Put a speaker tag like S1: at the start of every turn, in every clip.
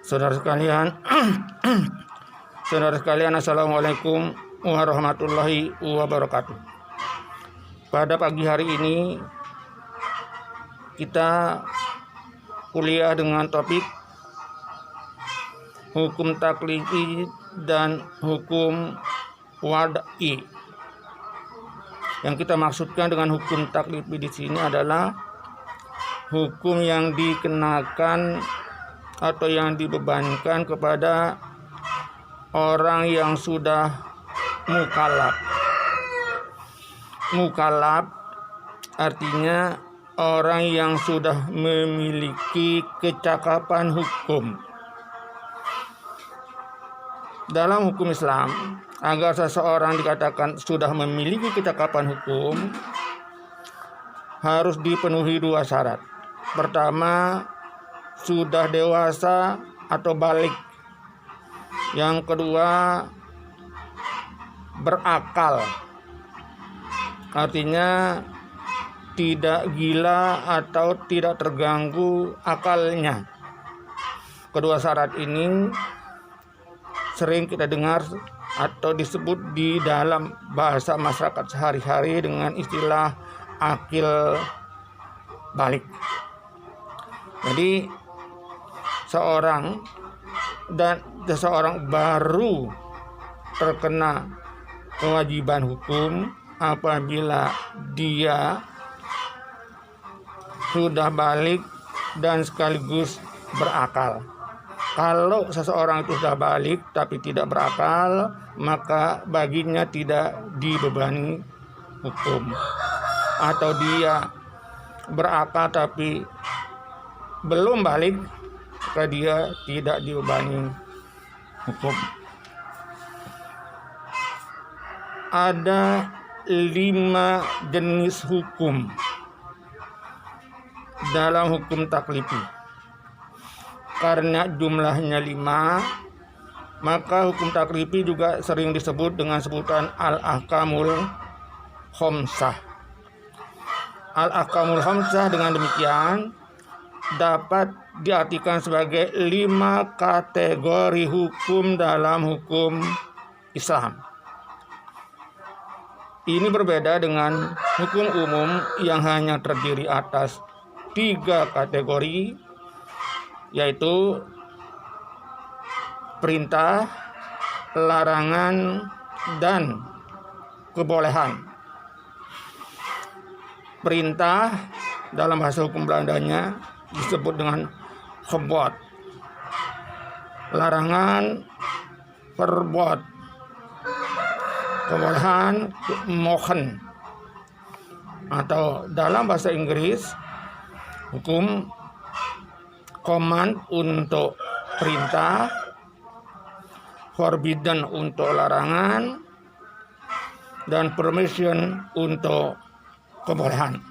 S1: Saudara sekalian, Assalamualaikum warahmatullahi wabarakatuh. Pada pagi hari ini kita kuliah dengan topik hukum taklifi dan hukum wad'i. Yang kita maksudkan dengan hukum taklifi di sini adalah hukum yang dikenakan atau yang dibebankan kepada orang yang sudah mukallaf. Mukallaf artinya orang yang sudah memiliki kecakapan hukum. Dalam hukum Islam, agar seseorang dikatakan sudah memiliki kecakapan hukum, harus dipenuhi dua syarat. Pertama, sudah dewasa atau balik. Yang kedua, berakal. Artinya tidak gila atau tidak terganggu akalnya. Kedua syarat ini sering kita dengar atau disebut di dalam bahasa masyarakat sehari-hari dengan istilah akil balik. Jadi seseorang baru terkena kewajiban hukum apabila dia sudah balik dan sekaligus berakal. Kalau seseorang itu sudah balik tapi tidak berakal, maka baginya tidak dibebani hukum. Atau dia berakal tapi belum balik, maka dia tidak dibebani hukum. Ada 5 jenis hukum dalam hukum taklifi. Karena jumlahnya 5, maka hukum taklifi juga sering disebut dengan sebutan al-ahkamul khamsah. Al-ahkamul khamsah dengan demikian dapat diartikan sebagai 5 kategori hukum dalam hukum Islam. Ini berbeda dengan hukum umum yang hanya terdiri atas 3 kategori, yaitu perintah, larangan, dan kebolehan. Perintah dalam bahasa hukum Belandanya disebut dengan gebod. Larangan, verbod. Kebolehan, mogen. Atau dalam bahasa Inggris, hukum command untuk perintah, forbidden untuk larangan, dan permission untuk kebolehan.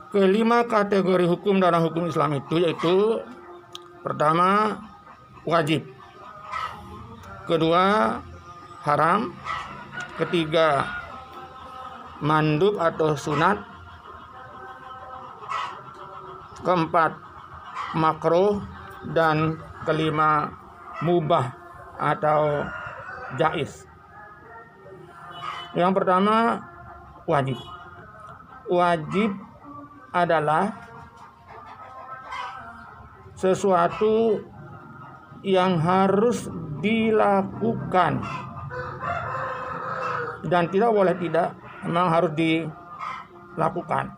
S1: Kelima kategori hukum dalam hukum Islam itu yaitu pertama, wajib. Kedua, haram. Ketiga, mandub atau sunat. Keempat, makruh. Dan kelima, mubah atau jaiz. Yang pertama, wajib. Wajib adalah sesuatu yang harus dilakukan dan tidak boleh tidak, memang harus dilakukan.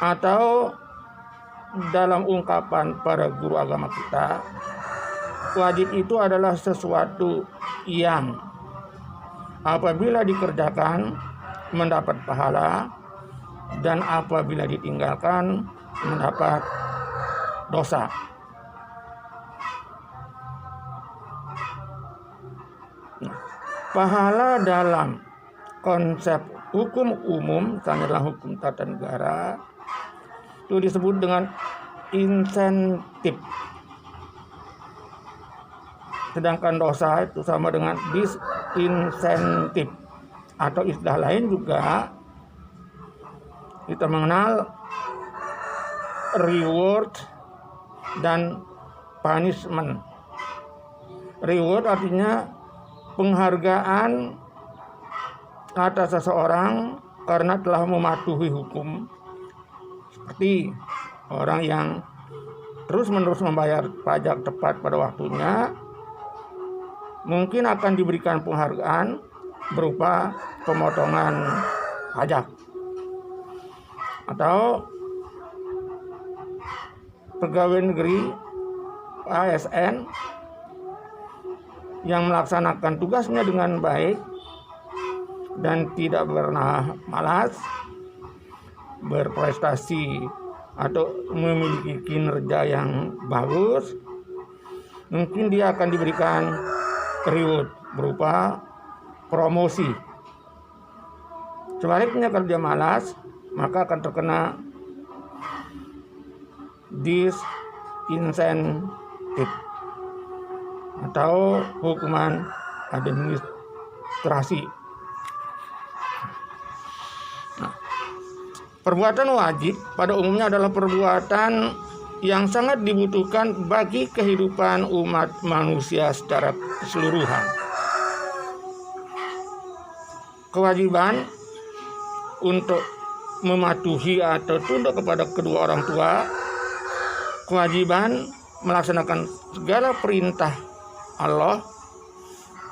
S1: Atau dalam ungkapan para guru agama kita, wajib itu adalah sesuatu yang apabila dikerjakan mendapat pahala, dan apabila ditinggalkan mendapat dosa. Pahala dalam konsep hukum umum, misalnya dalam hukum tata negara, itu disebut dengan insentif. Sedangkan dosa itu sama dengan disinsentif. Atau istilah lain juga kita mengenal reward dan punishment. Reward artinya penghargaan atas seseorang karena telah mematuhi hukum, seperti orang yang terus-menerus membayar pajak tepat pada waktunya mungkin akan diberikan penghargaan berupa pemotongan pajak. Atau pegawai negeri ASN yang melaksanakan tugasnya dengan baik dan tidak pernah malas, berprestasi atau memiliki kinerja yang bagus, mungkin dia akan diberikan reward berupa promosi. Sebaliknya kalau dia malas, maka akan terkena disinsentif atau hukuman administrasi. Perbuatan wajib pada umumnya adalah perbuatan yang sangat dibutuhkan bagi kehidupan umat manusia secara keseluruhan. Kewajiban untuk mematuhi atau tunduk kepada kedua orang tua, kewajiban melaksanakan segala perintah Allah,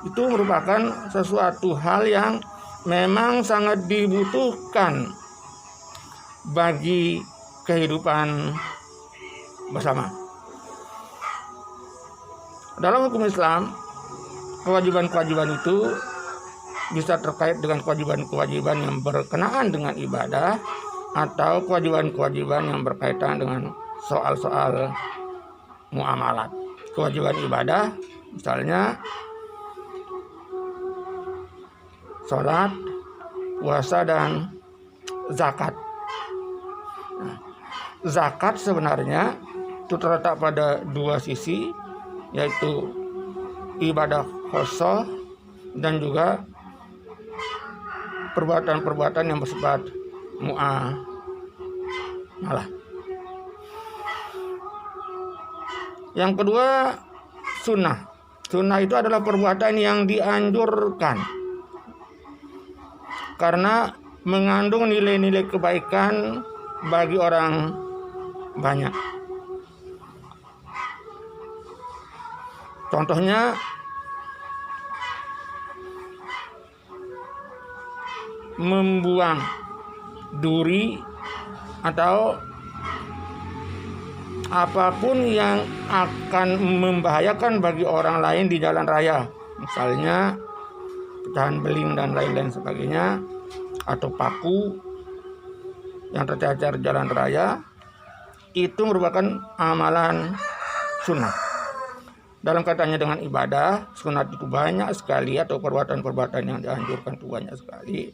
S1: itu merupakan sesuatu hal yang memang sangat dibutuhkan bagi kehidupan bersama. Dalam hukum Islam, kewajiban-kewajiban itu bisa terkait dengan kewajiban-kewajiban yang berkenaan dengan ibadah atau kewajiban-kewajiban yang berkaitan dengan soal-soal muamalat. Kewajiban ibadah misalnya sholat, puasa, dan zakat. Zakat sebenarnya itu terletak pada dua sisi, yaitu ibadah khosoh dan juga perbuatan-perbuatan yang bersifat muamalah. Yang kedua, sunnah. Sunnah itu adalah perbuatan yang dianjurkan karena mengandung nilai-nilai kebaikan bagi orang banyak. Contohnya membuang duri atau apapun yang akan membahayakan bagi orang lain di jalan raya, misalnya pecahan beling dan lain-lain sebagainya, atau paku yang tercecer jalan raya, itu merupakan amalan sunnah. Dalam kaitannya dengan ibadah, sunat itu banyak sekali, atau perbuatan-perbuatan yang dianjurkan itu banyak sekali.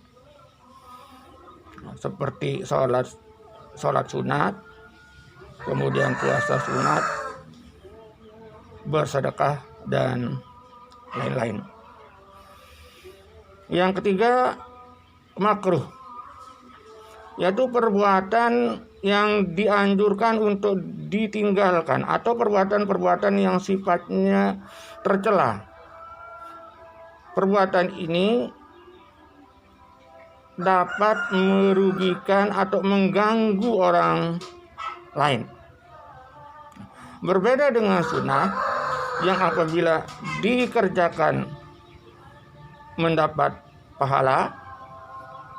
S1: Seperti sholat sunat, kemudian puasa sunat, bersedekah, dan lain-lain. Yang ketiga, makruh, yaitu perbuatan yang dianjurkan untuk ditinggalkan atau perbuatan-perbuatan yang sifatnya tercela. Perbuatan ini dapat merugikan atau mengganggu orang lain. Berbeda dengan sunnah yang apabila dikerjakan mendapat pahala,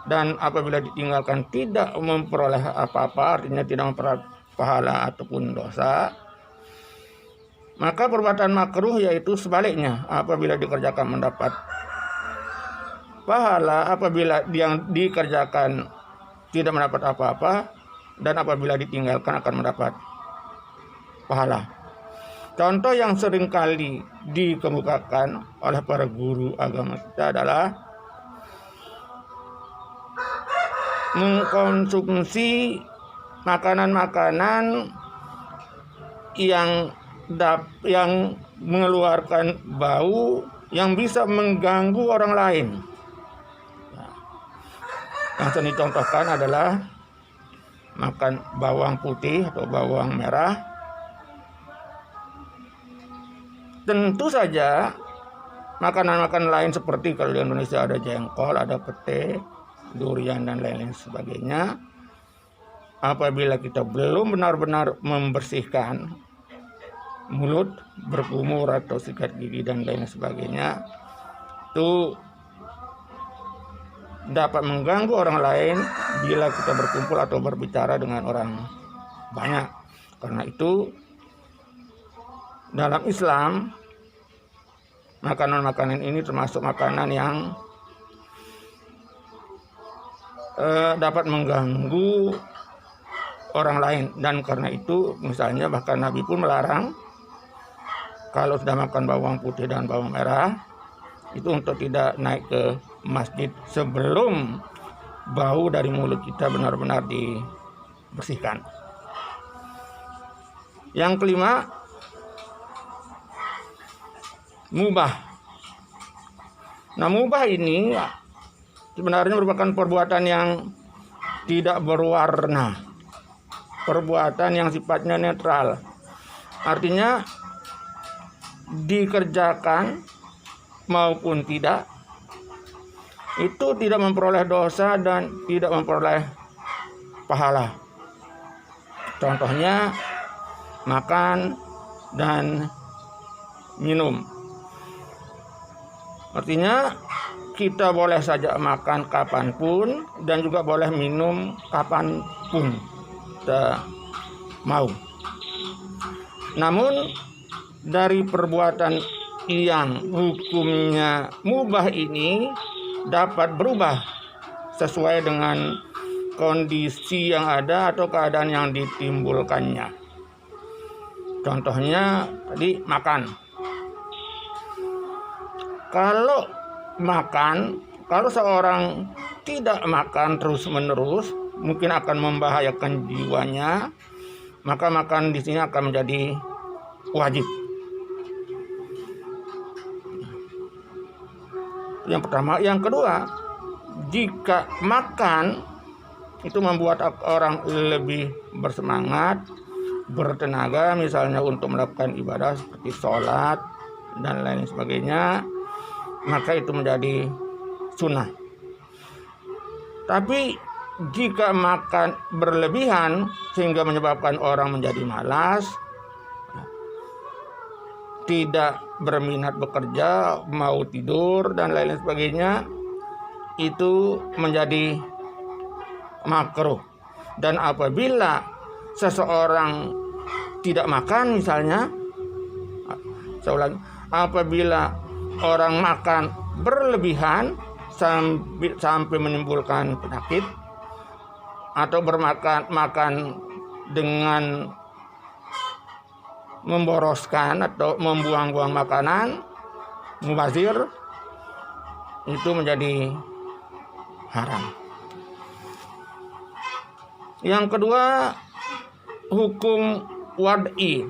S1: dan apabila ditinggalkan tidak memperoleh apa-apa, artinya tidak memperoleh pahala ataupun dosa. Maka perbuatan makruh yaitu sebaliknya, apabila dikerjakan mendapat pahala, apabila yang dikerjakan tidak mendapat apa-apa, dan apabila ditinggalkan akan mendapat pahala. Contoh yang seringkali dikemukakan oleh para guru agama kita adalah mengkonsumsi makanan-makanan yang mengeluarkan bau yang bisa mengganggu orang lain. Yang sering dicontohkan adalah makan bawang putih atau bawang merah. Tentu saja makanan-makanan lain seperti kalau di Indonesia ada jengkol, ada pete, durian dan lain-lain sebagainya. Apabila kita belum benar-benar membersihkan mulut, berkumur atau sikat gigi dan lain sebagainya, itu dapat mengganggu orang lain bila kita berkumpul atau berbicara dengan orang banyak. Karena itu dalam Islam makanan-makanan ini termasuk makanan yang dapat mengganggu orang lain, dan karena itu misalnya bahkan Nabi pun melarang kalau sudah makan bawang putih dan bawang merah itu untuk tidak naik ke masjid sebelum bau dari mulut kita benar-benar dibersihkan. Yang kelima, mubah. Nah, mubah ini sebenarnya merupakan perbuatan yang tidak berwarna, perbuatan yang sifatnya netral. Artinya dikerjakan maupun tidak, itu tidak memperoleh dosa dan tidak memperoleh pahala. Contohnya makan dan minum. Artinya kita boleh saja makan kapanpun dan juga boleh minum kapanpun kita mau. Namun dari perbuatan yang hukumnya mubah ini dapat berubah sesuai dengan kondisi yang ada atau keadaan yang ditimbulkannya. Contohnya tadi makan. Kalau seorang tidak makan terus-menerus mungkin akan membahayakan jiwanya, maka makan di sini akan menjadi wajib. Yang pertama. Yang kedua, jika makan itu membuat orang lebih bersemangat, bertenaga, misalnya untuk melakukan ibadah seperti sholat dan lain sebagainya, maka itu menjadi sunnah. Tapi jika makan berlebihan sehingga menyebabkan orang menjadi malas, tidak berminat bekerja, mau tidur dan lain sebagainya, itu menjadi makruh. Dan apabila seseorang tidak makan misalnya, saya ulangi, apabila orang makan berlebihan sampai menimbulkan penyakit, atau makan dengan memboroskan atau membuang-buang makanan, mubazir, itu menjadi haram. Yang kedua, hukum wad'i.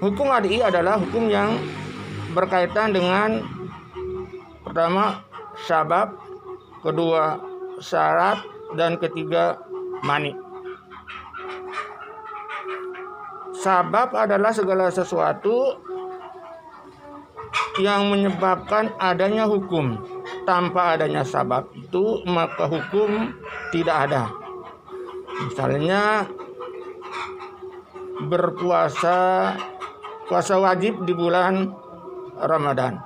S1: Hukum wad'i adalah hukum yang berkaitan dengan pertama sabab, kedua syarat, dan ketiga mani. Sabab adalah segala sesuatu yang menyebabkan adanya hukum. Tanpa adanya sabab itu maka hukum tidak ada. Misalnya berpuasa, puasa wajib di bulan Ramadan.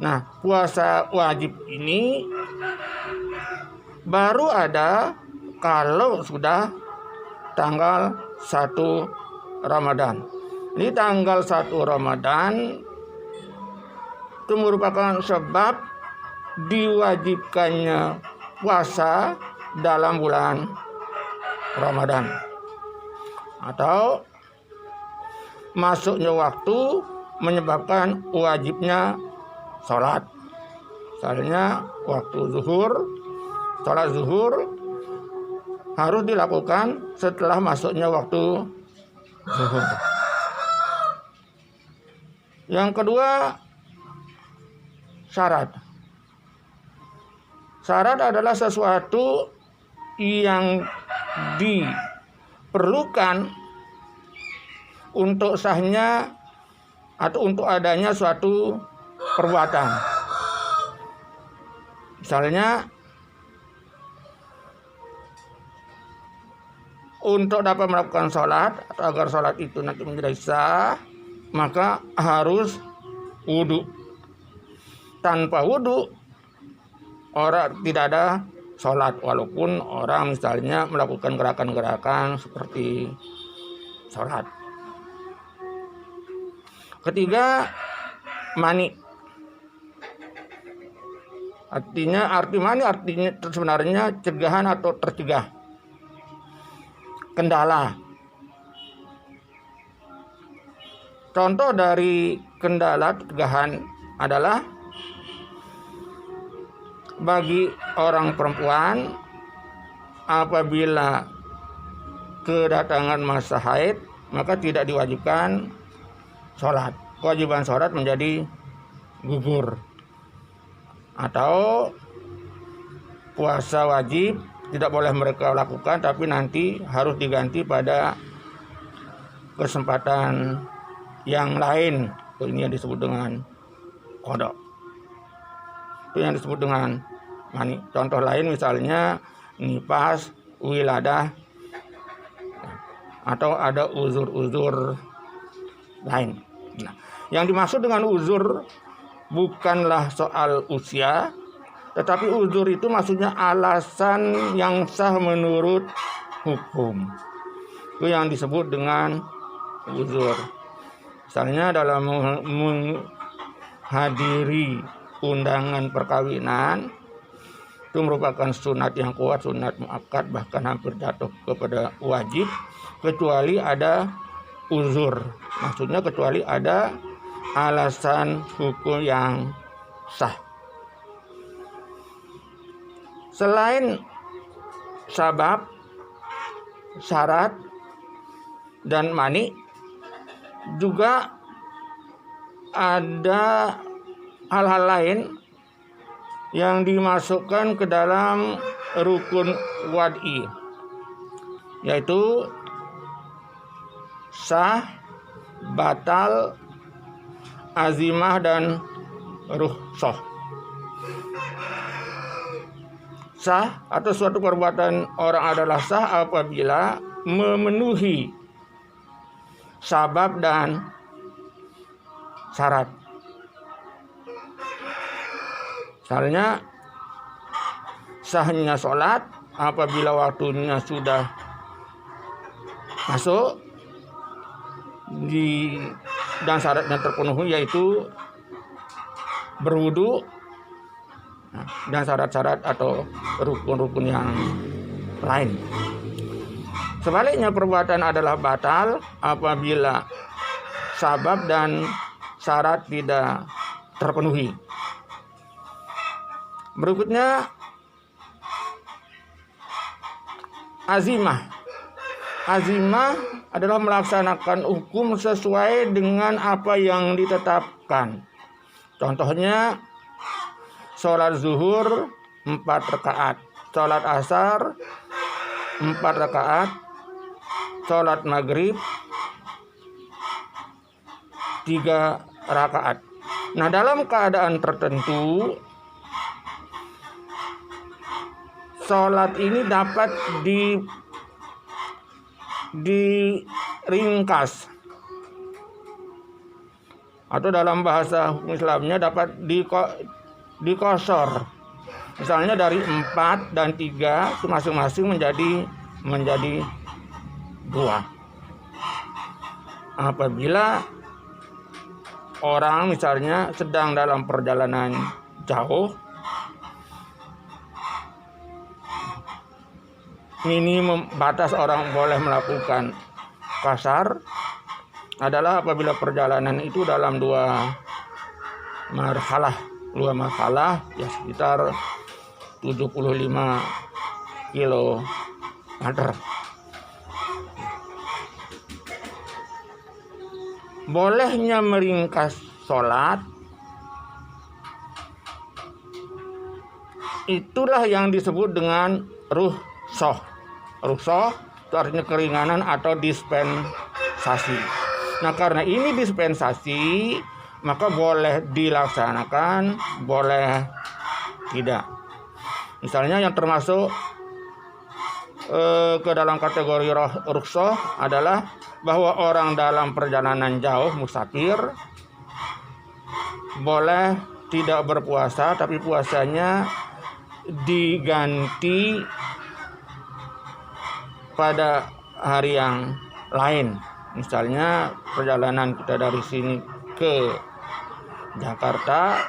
S1: Nah, puasa wajib ini baru ada kalau sudah tanggal 1 Ramadan. Ini tanggal 1 Ramadan itu merupakan sebab diwajibkannya puasa dalam bulan Ramadan, atau masuknya waktu menyebabkan wajibnya sholat. Misalnya waktu zuhur, sholat zuhur harus dilakukan setelah masuknya waktu zuhur. Yang kedua, syarat. Syarat adalah sesuatu yang diperlukan untuk sahnya atau untuk adanya suatu perbuatan. Misalnya untuk dapat melakukan sholat atau agar sholat itu nanti menjadi sah, maka harus wudhu. Tanpa wudhu orang tidak ada sholat, walaupun orang misalnya melakukan gerakan-gerakan seperti sholat. Ketiga, mani. Arti mani artinya sebenarnya cegahan atau tercegah, kendala. Contoh dari kendala cegahan adalah bagi orang perempuan apabila kedatangan masa haid maka tidak diwajibkan sholat. Kewajiban sholat menjadi gugur. Atau puasa wajib tidak boleh mereka lakukan, tapi nanti harus diganti pada kesempatan yang lain. Ini yang disebut dengan qada. Itu yang disebut dengan mani. Contoh lain misalnya nifas, wiladah, atau ada uzur-uzur lain. Nah, yang dimaksud dengan uzur bukanlah soal usia, tetapi uzur itu maksudnya alasan yang sah menurut hukum. Itu yang disebut dengan uzur. Misalnya dalam menghadiri undangan perkawinan, itu merupakan sunat yang kuat, sunat muakkad, bahkan hampir jatuh kepada wajib, kecuali ada uzur. Maksudnya kecuali ada alasan hukum yang sah. Selain sabab, syarat, dan mani, juga ada hal-hal lain yang dimasukkan ke dalam rukun wad'i, yaitu sah, batal, azimah, dan rukhsah. Sah atau suatu perbuatan orang adalah sah apabila memenuhi sabab dan syarat. Misalnya sahnya sholat apabila waktunya sudah masuk dan syaratnya terpenuhi, yaitu berwudu dan syarat-syarat atau rukun-rukun yang lain. Sebaliknya perbuatan adalah batal apabila sabab dan syarat tidak terpenuhi. Berikutnya azimah. Azimah adalah melaksanakan hukum sesuai dengan apa yang ditetapkan. Contohnya sholat zuhur 4 rakaat, sholat asar 4 rakaat, sholat maghrib 3 rakaat. Nah, dalam keadaan tertentu sholat ini dapat diringkas, atau dalam bahasa hukum Islamnya dapat dikosor. Misalnya dari 4 dan 3 itu masing-masing menjadi 2. Apabila orang misalnya sedang dalam perjalanan jauh, minimum batas orang boleh melakukan qasar adalah apabila perjalanan itu dalam 2 marhalah ya sekitar 75 kilometer. Bolehnya meringkas sholat itulah yang disebut dengan Rukhsah itu artinya keringanan atau dispensasi. Nah, karena ini dispensasi, maka boleh dilaksanakan, boleh tidak. Misalnya yang termasuk ke dalam kategori rukhsah adalah bahwa orang dalam perjalanan jauh musafir boleh tidak berpuasa, tapi puasanya diganti pada hari yang lain. Misalnya perjalanan kita dari sini ke Jakarta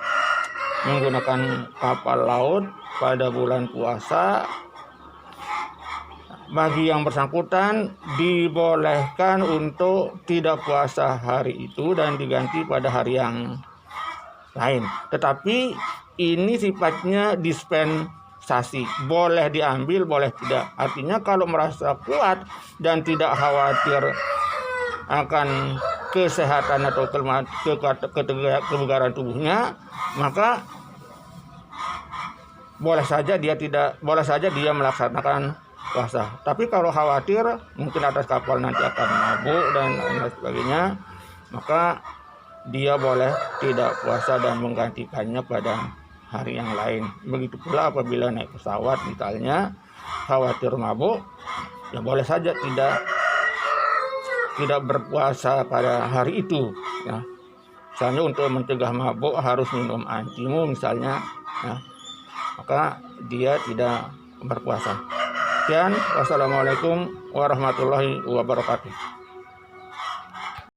S1: menggunakan kapal laut pada bulan puasa, bagi yang bersangkutan dibolehkan untuk tidak puasa hari itu dan diganti pada hari yang lain. Tetapi ini sifatnya dispensasi, boleh diambil, boleh tidak. Artinya kalau merasa kuat dan tidak khawatir akan kesehatan atau kebugaran tubuhnya, maka boleh saja dia melaksanakan puasa. Tapi kalau khawatir mungkin atas kapal nanti akan mabuk dan lain sebagainya, maka dia boleh tidak puasa dan menggantikannya pada hari yang lain. Begitu pula apabila naik pesawat misalnya khawatir mabuk, ya boleh saja tidak berpuasa pada hari itu, ya. Misalnya untuk mencegah mabuk harus minum antimu misalnya, ya, maka dia tidak berpuasa. Sekian, wassalamualaikum warahmatullahi wabarakatuh.